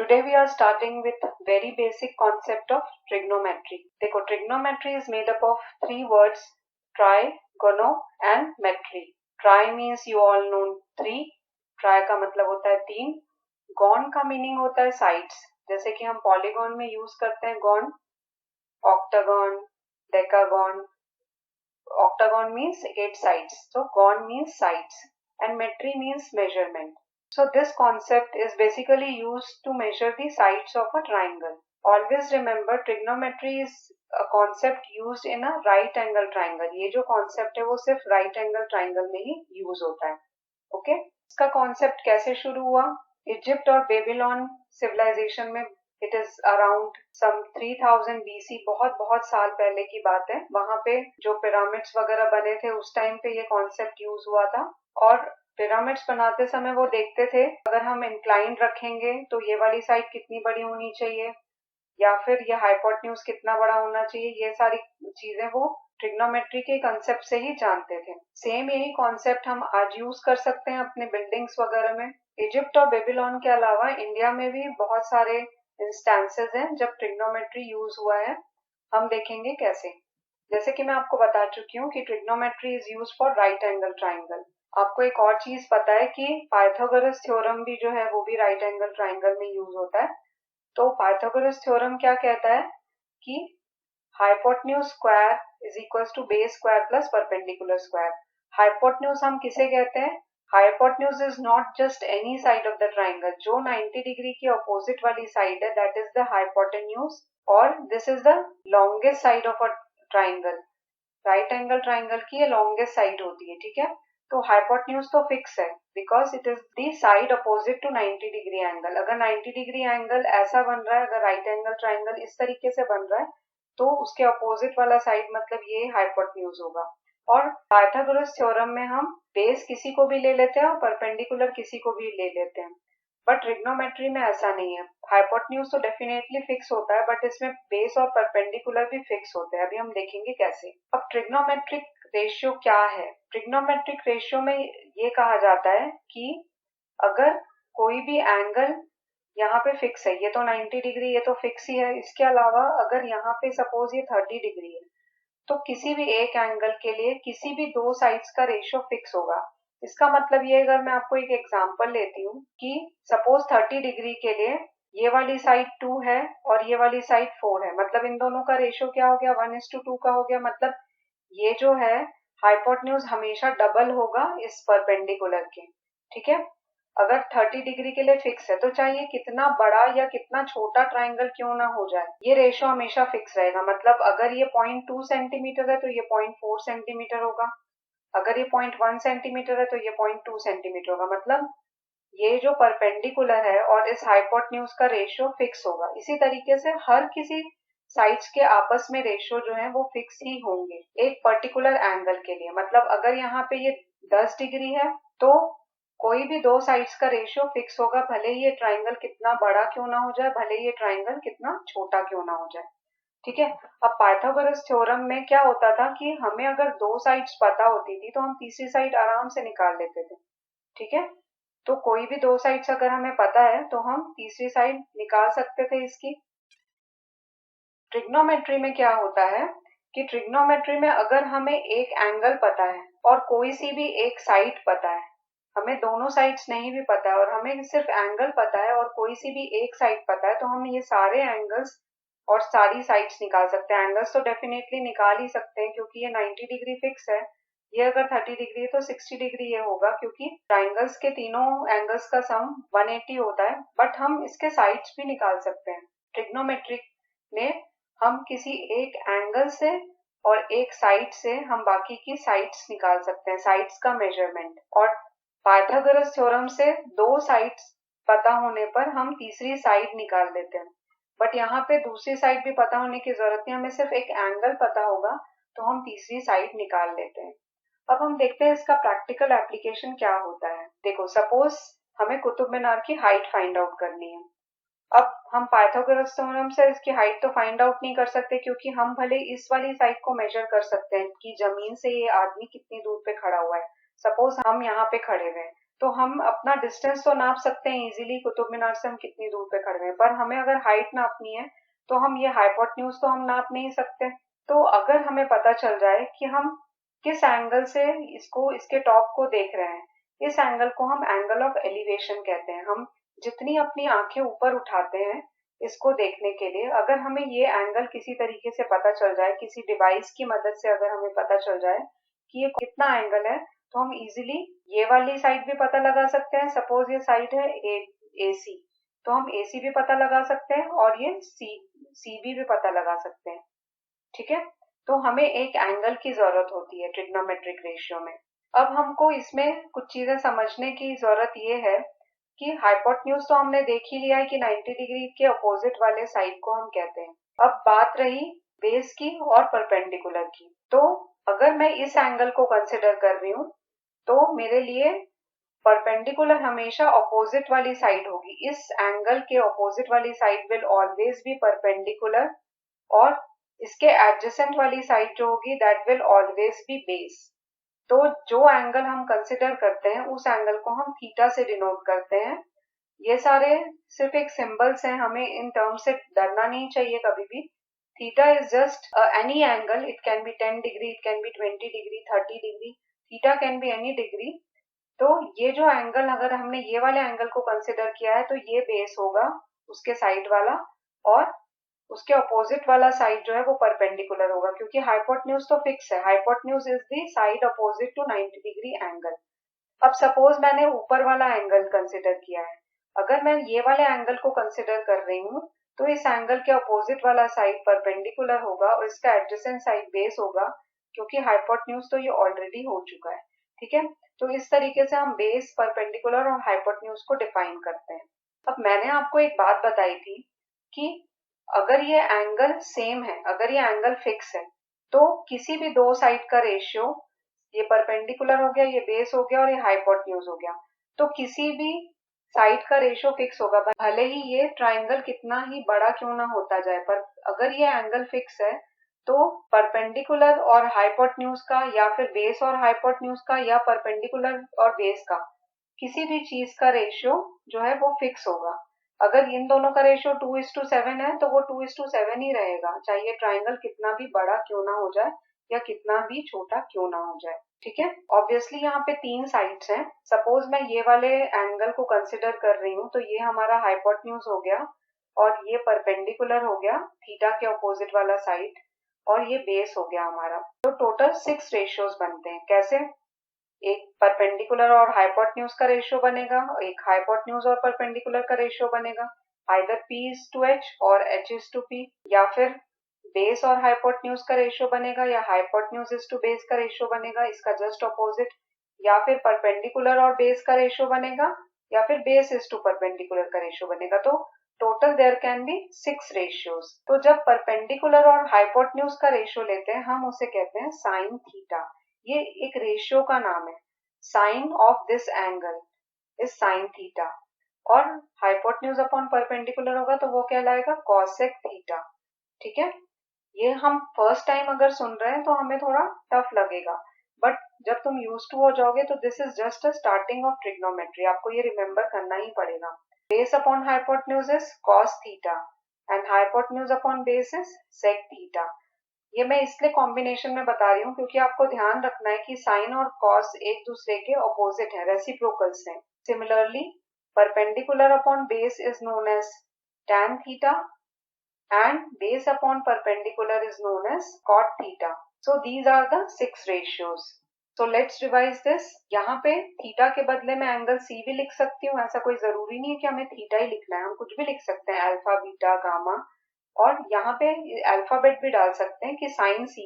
Today we are starting with very basic concept of trigonometry. देखो trigonometry is made up of three words tri, gono and metry. Tri means you all know three. Tri का मतलब होता है तीन. Gon का meaning होता है sides. जैसे कि हम polygon में use करते हैं gon, octagon, decagon. Octagon means 8 sides. So gon means sides and metry means measurement. So this concept is basically used to measure the sides of a triangle. Always remember trigonometry is a concept used in a right angle triangle. ये जो concept है वो सिर्फ right angle triangle में ही use होता है. Okay? इसका concept कैसे शुरू हुआ? इजिप्ट और बेबीलोन civilization में it is around some 3000 BC बहुत साल पहले की बात है. वहां पे जो पिरामिड्स वगैरह बने थे उस टाइम पे ये कॉन्सेप्ट यूज हुआ था और पिरामिड्स बनाते समय वो देखते थे अगर हम इंक्लाइन रखेंगे तो ये वाली साइड कितनी बड़ी होनी चाहिए या फिर ये हाइपोटेन्यूज कितना बड़ा होना चाहिए. ये सारी चीजें वो ट्रिग्नोमेट्री के कंसेप्ट से ही जानते थे. सेम यही कॉन्सेप्ट हम आज यूज कर सकते हैं अपने बिल्डिंग्स वगैरह में. इजिप्ट और बेबीलोन के अलावा इंडिया में भी बहुत सारे इंस्टेंसेस हैं जब ट्रिग्नोमेट्री यूज हुआ है. हम देखेंगे कैसे. जैसे कि मैं आपको बता चुकी हूँ कि trigonometry is use for right angle triangle. आपको एक और चीज पता है कि पाइथागोरस थ्योरम भी जो है वो भी राइट एंगल ट्राइंगल में यूज होता है. तो पाइथागोरस थ्योरम क्या कहता है कि hypotenuse square is equals to base square plus perpendicular square. Hypotenuse हम किसे कहते हैं? Hypotenuse is not just any side of the triangle. जो 90 डिग्री की अपोजिट वाली साइड है दैट इज द हाइपोटेन्यूज और this is the longest side of a triangle. Right angle triangle की ये लॉन्गेस्ट साइड होती है. ठीक है. तो हाइपोटेन्यूज तो फिक्स है because it is the side opposite to 90 degree angle. अगर 90 डिग्री एंगल ऐसा बन रहा है, अगर राइट एंगल ट्राइंगल इस तरीके से बन रहा है तो उसके अपोजिट वाला साइड मतलब ये हाइपोटेन्यूज होगा. और पाइथागोरस थ्योरम में हम बेस किसी को भी ले लेते हैं और परपेंडिकुलर किसी को भी ले लेते हैं. बट ट्रिग्नोमेट्री में ऐसा नहीं है. हाइपोटेन्यूज तो डेफिनेटली फिक्स होता है बट इसमें बेस और परपेंडिकुलर भी फिक्स होते हैं. अभी हम देखेंगे कैसे. अब ट्रिग्नोमेट्रिक रेशियो क्या है? ट्रिग्नोमेट्रिक रेशियो में ये कहा जाता है कि अगर कोई भी एंगल यहाँ पे फिक्स है, ये तो 90 डिग्री ये तो फिक्स ही है. इसके अलावा अगर यहाँ पे सपोज ये 30 डिग्री है तो किसी भी एक एंगल के लिए किसी भी दो साइड्स का रेशियो फिक्स होगा. इसका मतलब ये, अगर मैं आपको एक एग्जांपल लेती हूँ कि सपोज 30 डिग्री के लिए ये वाली साइड 2 है और ये वाली साइड 4 है. मतलब इन दोनों का रेशियो क्या हो गया? 1:2 का हो गया. मतलब ये जो है हाइपोटेन्यूज हमेशा डबल होगा इस परपेंडिकुलर के. ठीक है. अगर 30 डिग्री के लिए फिक्स है तो चाहिए कितना बड़ा या कितना छोटा ट्राइंगल क्यों ना हो जाए, ये रेशियो हमेशा फिक्स रहेगा. मतलब अगर ये 0.2 सेंटीमीटर है तो ये 0.4 सेंटीमीटर होगा. अगर ये 0.1 सेंटीमीटर है तो ये 0.2 सेंटीमीटर होगा. मतलब ये जो परपेंडिकुलर है और इस हाइपोटेन्यूज का रेशियो फिक्स होगा. इसी तरीके से हर किसी साइड्स के आपस में रेशियो जो है वो फिक्स ही होंगे एक पर्टिकुलर एंगल के लिए. मतलब अगर यहाँ पे ये 10 डिग्री है तो कोई भी दो साइड्स का रेशियो फिक्स होगा, भले ये ट्राइंगल कितना बड़ा क्यों ना हो जाए, भले ये ट्राइंगल कितना छोटा क्यों ना हो जाए. ठीक है. अब पाइथागोरस थ्योरम में क्या होता था कि हमें अगर दो साइड्स पता होती थी तो हम तीसरी साइड आराम से निकाल लेते थे. ठीक है. तो कोई भी दो साइड्स अगर हमें पता है तो हम तीसरी साइड निकाल सकते थे इसकी. ट्रिग्नोमेट्री में क्या होता है कि ट्रिग्नोमेट्री में अगर हमें एक एंगल पता है और कोई सी भी एक साइड पता है, हमें दोनों साइड्स नहीं भी पता है और हमें सिर्फ एंगल पता है और कोई सी भी एक साइड पता है, तो हम ये सारे एंगल्स और सारी साइड्स निकाल सकते हैं. एंगल्स तो डेफिनेटली निकाल ही सकते हैं क्योंकि ये 90 डिग्री फिक्स है. ये अगर 30 डिग्री है तो 60 डिग्री ये होगा क्योंकि ट्राइंगल्स के तीनों एंगल्स का सम 180 होता है. बट हम इसके साइड्स भी निकाल सकते हैं. ट्रिग्नोमेट्रिक में हम किसी एक एंगल से और एक साइड से हम बाकी की साइड्स निकाल सकते हैं, साइड्स का मेजरमेंट. और पाइथागोरस थ्योरम से दो साइड्स पता होने पर हम तीसरी साइड निकाल लेते हैं. बट यहाँ पे दूसरी साइड भी पता होने की जरूरत नहीं, हमें सिर्फ एक एंगल पता होगा तो हम तीसरी साइड निकाल लेते हैं. अब हम देखते हैं इसका प्रैक्टिकल एप्लीकेशन क्या होता है. देखो सपोज हमें कुतुब मीनार की हाइट फाइंड आउट करनी है. अब हम पाइथागोरस थ्योरम से इसकी हाइट तो फाइंड आउट नहीं कर सकते क्योंकि हम भले इस वाली साइड को मेजर कर सकते हैं कि जमीन से ये आदमी कितनी दूर पे खड़ा हुआ है. सपोज हम यहाँ पे खड़े हुए हैं तो हम अपना डिस्टेंस तो नाप सकते हैं इजीली, कुतुब मीनार से हम कितनी दूर पे खड़े हैं, पर हमें अगर हाइट नापनी है तो हम ये हाइपोटेन्यूज तो हम नाप नहीं सकते। तो अगर हमें पता चल जाए कि हम किस एंगल से इसके टॉप को देख रहे हैं, इस एंगल को हम एंगल ऑफ एलिवेशन कहते हैं। हम जितनी अपनी आंखें ऊपर उठाते हैं इसको देखने के लिए, अगर हमें ये एंगल किसी तरीके से पता चल जाए, किसी डिवाइस की मदद से अगर हमें पता चल जाए कि ये कितना एंगल है, तो हम इजीली ये वाली साइड भी पता लगा सकते हैं। सपोज ये साइड है AC, तो हम AC भी पता लगा सकते हैं और ये CB भी पता लगा सकते हैं। ठीक है, तो हमें एक एंगल की जरूरत होती है ट्रिग्नोमेट्रिक रेशियो में। अब हमको इसमें कुछ चीजें समझने की जरूरत ये है कि हाइपोटेन्यूज तो हमने देख ही लिया है कि 90 डिग्री के अपोजिट वाले साइड को हम कहते हैं। अब बात रही बेस की और परपेंडिकुलर की। तो अगर मैं इस एंगल को कंसिडर कर रही हूँ तो मेरे लिए परपेंडिकुलर हमेशा अपोजिट वाली साइड होगी। इस एंगल के अपोजिट वाली side will always be perpendicular और इसके एडजेसेंट वाली साइड जो होगी that will always be base. तो जो एंगल हम कंसिडर करते हैं उस एंगल को हम थीटा से डिनोट करते हैं। ये सारे सिर्फ एक सिंबल्स हैं, हमें इन टर्म से डरना नहीं चाहिए कभी भी। Theta is just any angle, it can be 10 degree, it can be 20 degree, 30 degree, theta can be any degree. तो ये जो एंगल, अगर हमने ये वाले एंगल को कंसिडर किया है तो ये बेस होगा उसके साइड वाला, और उसके अपोजिट वाला साइड जो है वो परपेंडिकुलर होगा, क्योंकि हाइपोटेन्यूज तो फिक्स है। Hypotenuse is the side opposite to 90 degree angle. अब सपोज मैंने ऊपर वाला एंगल कंसिडर किया है, अगर मैं ये वाले एंगल को कंसिडर कर रही हूँ तो इस एंगल के अपोजिट वाला साइड परपेंडिकुलर होगा और इसका एडजेसेंट साइड बेस होगा, क्योंकि हाइपोटेन्यूज तो ये ऑलरेडी हो चुका है। ठीक है, तो इस तरीके से हम बेस, परपेंडिकुलर और हाइपोटेन्यूज को डिफाइन करते हैं। अब मैंने आपको एक बात बताई थी कि अगर ये एंगल सेम है, अगर ये एंगल फिक्स है, तो किसी भी दो साइड का रेशियो, ये परपेंडिकुलर हो गया, ये बेस हो गया और ये हाइपोटेन्यूज हो गया, तो किसी भी साइड का रेशियो फिक्स होगा, भले ही ये ट्राइंगल कितना ही बड़ा क्यों ना होता जाए। पर अगर ये एंगल फिक्स है तो परपेंडिकुलर और हाइपोटेन्यूज का, या फिर बेस और हाइपोटेन्यूज का, या परपेंडिकुलर और बेस का, किसी भी चीज का रेशियो जो है वो फिक्स होगा। अगर इन दोनों का रेशियो 2:7 है तो वो 2:7 ही रहेगा, चाहे ट्राइंगल कितना भी बड़ा क्यों ना हो जाए या कितना भी छोटा क्यों ना हो जाए। ठीक है, ऑब्वियसली यहाँ पे तीन साइड्स हैं। सपोज मैं ये वाले एंगल को कंसिडर कर रही हूँ तो ये हमारा हाइपोटेन्यूज हो गया और ये परपेंडिकुलर हो गया, थीटा के अपोजिट वाला साइड, और ये बेस हो गया हमारा। तो टोटल 6 रेशियोज बनते हैं। कैसे? एक परपेंडिकुलर और हाइपोटेन्यूज का रेशियो बनेगा, एक हाइपोटेन्यूज और परपेंडिकुलर का रेशियो बनेगा, आइदर P:2H और H:2P, या फिर बेस और हाइपोटेन्यूज का रेशियो बनेगा, या हाइपोटेन्यूज इज टू बेस का रेशियो बनेगा, इसका जस्ट ऑपोजिट, या फिर परपेंडिकुलर और बेस का रेशियो बनेगा, या फिर बेस इज टू परपेंडिकुलर का रेशियो बनेगा। तो total there can be 6 ratios. तो जब परपेंडिकुलर और हाइपोटेन्यूज का रेशियो लेते हैं हम उसे कहते हैं साइन थीटा। ये एक रेशियो का नाम है। Sine of this angle is sine theta, और हाइपोटेन्यूज अपॉन परपेंडिकुलर होगा तो वो कहलाएगा कॉसेक थीटा। ठीक है, ये हम फर्स्ट टाइम अगर सुन रहे हैं तो हमें थोड़ा टफ लगेगा, बट जब तुम यूज टू हो जाओगे तो this is just a starting of trigonometry, आपको ये रिमेम्बर करना ही पड़ेगा। Base upon hypotenuse is cos theta and hypotenuse upon base is sec theta. ये मैं इसलिए कॉम्बिनेशन में बता रही हूँ क्योंकि आपको ध्यान रखना है कि साइन और कॉस एक दूसरे के ऑपोजिट है, रेसिप्रोकल्स हैं। Similarly perpendicular upon base is known as tan theta and base upon perpendicular is known as cot theta. So these are the 6 ratios. So let's revise this. यहाँ पे theta के बदले में एंगल C भी लिख सकती हूँ, ऐसा कोई जरूरी नहीं है कि हमें थीटा ही लिखना है, हम कुछ भी लिख सकते हैं, अल्फा, बीटा, गामा, और यहाँ पे अल्फाबेट भी डाल सकते हैं कि साइन C।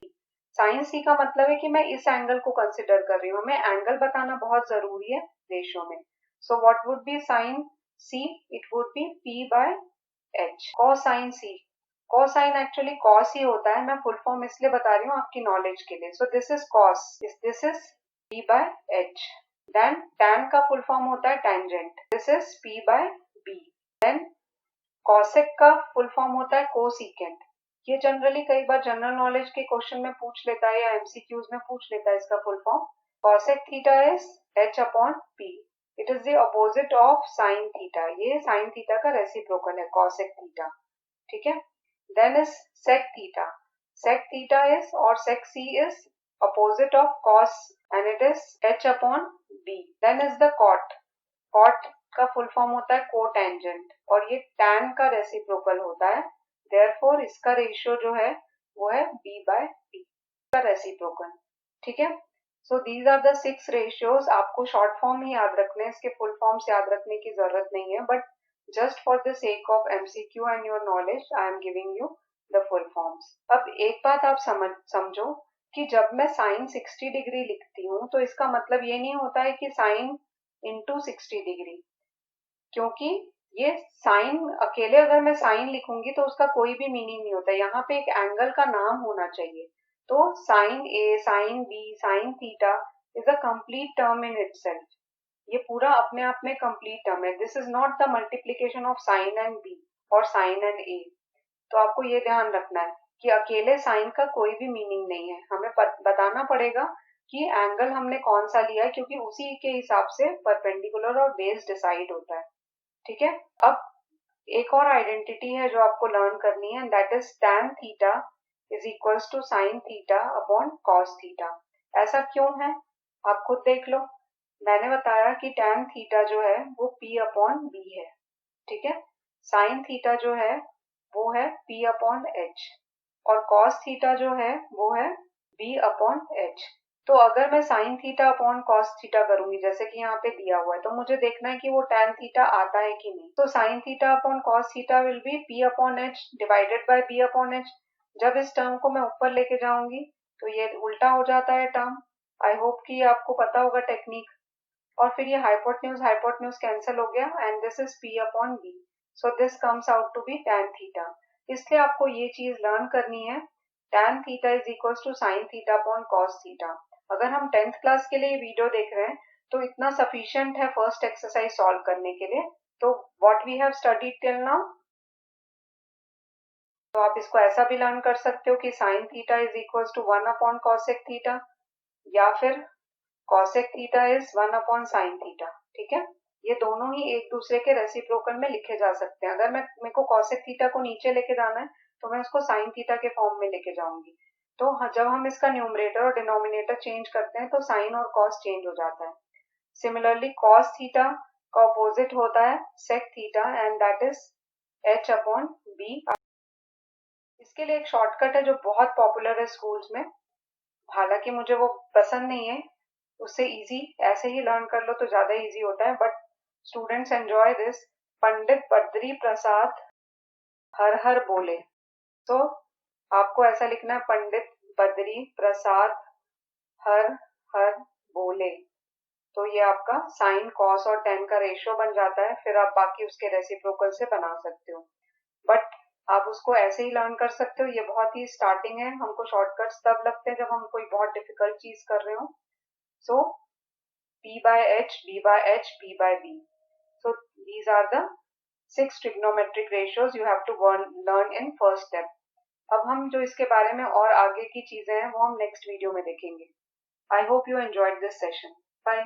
साइन C का मतलब है कि मैं इस एंगल को कंसिडर कर रही हूँ, हमें एंगल बताना बहुत जरूरी है रेशियो में। So what would be sin C? It would be P/H. Cosine C, cosine actually cos ही होता है, मैं फुल फॉर्म इसलिए बता रही हूँ आपकी नॉलेज के लिए। So this is cos, this is P/H। Then tan का फुल फॉर्म होता है tangent, this is P/B। Then cosec का फुल फॉर्म होता है कोसिकेंट। ये जनरली कई बार जनरल नॉलेज के क्वेश्चन में पूछ लेता है या MCQs में पूछ लेता है इसका full form. Cosec theta is H/P। It is the opposite of sine theta, ये साइन थीटा का रेसिप्रोकल है कॉसेक थीटा, ठीक है। Then is sec theta, sec theta is और sec C is opposite of cos and it is h upon b। Then is the cot, cot का full form होता है cotangent और ये tan का रेसिप्रोकल होता है, देयरफॉर इसका रेशियो जो है वो है b/p का रेसिप्रोकल, ठीक है। So these are the 6 ratios. आपको शॉर्ट फॉर्म ही याद रखने हैं, इसके फुल फॉर्म्स याद रखने की जरूरत नहीं है, but just for the sake of MCQ and your knowledge I am giving you the full forms. अब एक बात आप समझो कि जब मैं साइन 60 डिग्री लिखती हूँ तो इसका मतलब ये नहीं होता है कि साइन इंटू 60 डिग्री, क्योंकि ये साइन अकेले अगर मैं साइन लिखूंगी तो उसका कोई भी मीनिंग नहीं होता, यहाँ पे एक एंगल का नाम होना चाहिए। तो sine A, sine B, sine theta is a complete term in itself, ये पूरा अपने आप में कंप्लीट टर्म है। This is not the multiplication of sine and B और साइन एंड ए। तो आपको ये ध्यान रखना है कि अकेले साइन का कोई भी मीनिंग नहीं है, हमें बताना पड़ेगा कि एंगल हमने कौन सा लिया है, क्योंकि उसी के हिसाब से परपेंडिकुलर और बेस डिसाइड होता है, ठीक है। अब एक और आइडेंटिटी है जो आपको लर्न करनी है, that is tan theta is equals to sine theta upon cos theta. ऐसा क्यों है आप खुद देख लो। मैंने बताया कि tan थीटा जो है वो p अपॉन b है, ठीक है। साइन थीटा जो है वो है p अपॉन h और कॉस थीटा जो है वो है b अपॉन h। तो अगर मैं sign theta upon cos theta करूंगी जैसे कि यहाँ पे दिया हुआ है, तो मुझे देखना है कि वो tan थीटा आता है कि नहीं। तो sign theta upon cos theta will be p upon h divided by b upon h। जब इस टर्म को मैं ऊपर लेके जाऊंगी तो ये उल्टा हो जाता है टर्म। आई होप कि आपको पता होगा टेक्निक। और फिर ये हाइपोटेन्यूज कैंसिल हो गया and this is p upon b, so this comes out to be tan theta. इसलिए आपको ये चीज लर्न करनी है, tan theta is equal to sine theta upon cos theta. अगर हम 10th क्लास के लिए वीडियो देख रहे हैं तो इतना सफिशिएंट है फर्स्ट एक्सरसाइज सॉल्व करने के लिए। तो what we have studied till now, तो आप इसको ऐसा भी लर्न कर सकते हो कि sine theta is equal to 1 upon cosec theta या फिर cosec theta is 1 upon sine theta, ठीक है। ये दोनों ही एक दूसरे के रेसिप्रोकल में लिखे जा सकते हैं। अगर मेरे को कॉसेक थीटा को नीचे लेके जाना है तो मैं उसको साइन थीटा के फॉर्म में लेके जाऊंगी। तो जब हम इसका न्यूमरेटर और डिनोमिनेटर चेंज करते हैं तो साइन और कॉस चेंज हो जाता है। सिमिलरली कॉस थीटा का अपोजिट होता है sec theta and that is h upon b। इसके लिए एक शॉर्टकट है जो बहुत पॉपुलर है स्कूल्स में, हालांकि मुझे वो पसंद नहीं है, उससे इजी ऐसे ही लर्न कर लो तो ज्यादा इजी होता है, but students enjoy this. Pandit Badri Prasad हर हर बोले, तो आपको ऐसा लिखना है पंडित बद्री प्रसाद हर हर बोले। तो ये आपका साइन कॉस और tan का रेशियो बन जाता है, फिर आप बाकी उसके रेसिप्रोकल से बना सकते हो। बट आप उसको ऐसे ही लर्न कर सकते हो, ये बहुत ही स्टार्टिंग है, हमको शॉर्टकट्स तब लगते हैं जब हम कोई बहुत डिफिकल्ट चीज कर रहे हो। सो p by h, b by h, p by b. So these are the 6 trigonometric ratios you have to learn in first step. अब हम जो इसके बारे में और आगे की चीजें हैं वो हम नेक्स्ट वीडियो में देखेंगे। I hope you enjoyed this session. Bye.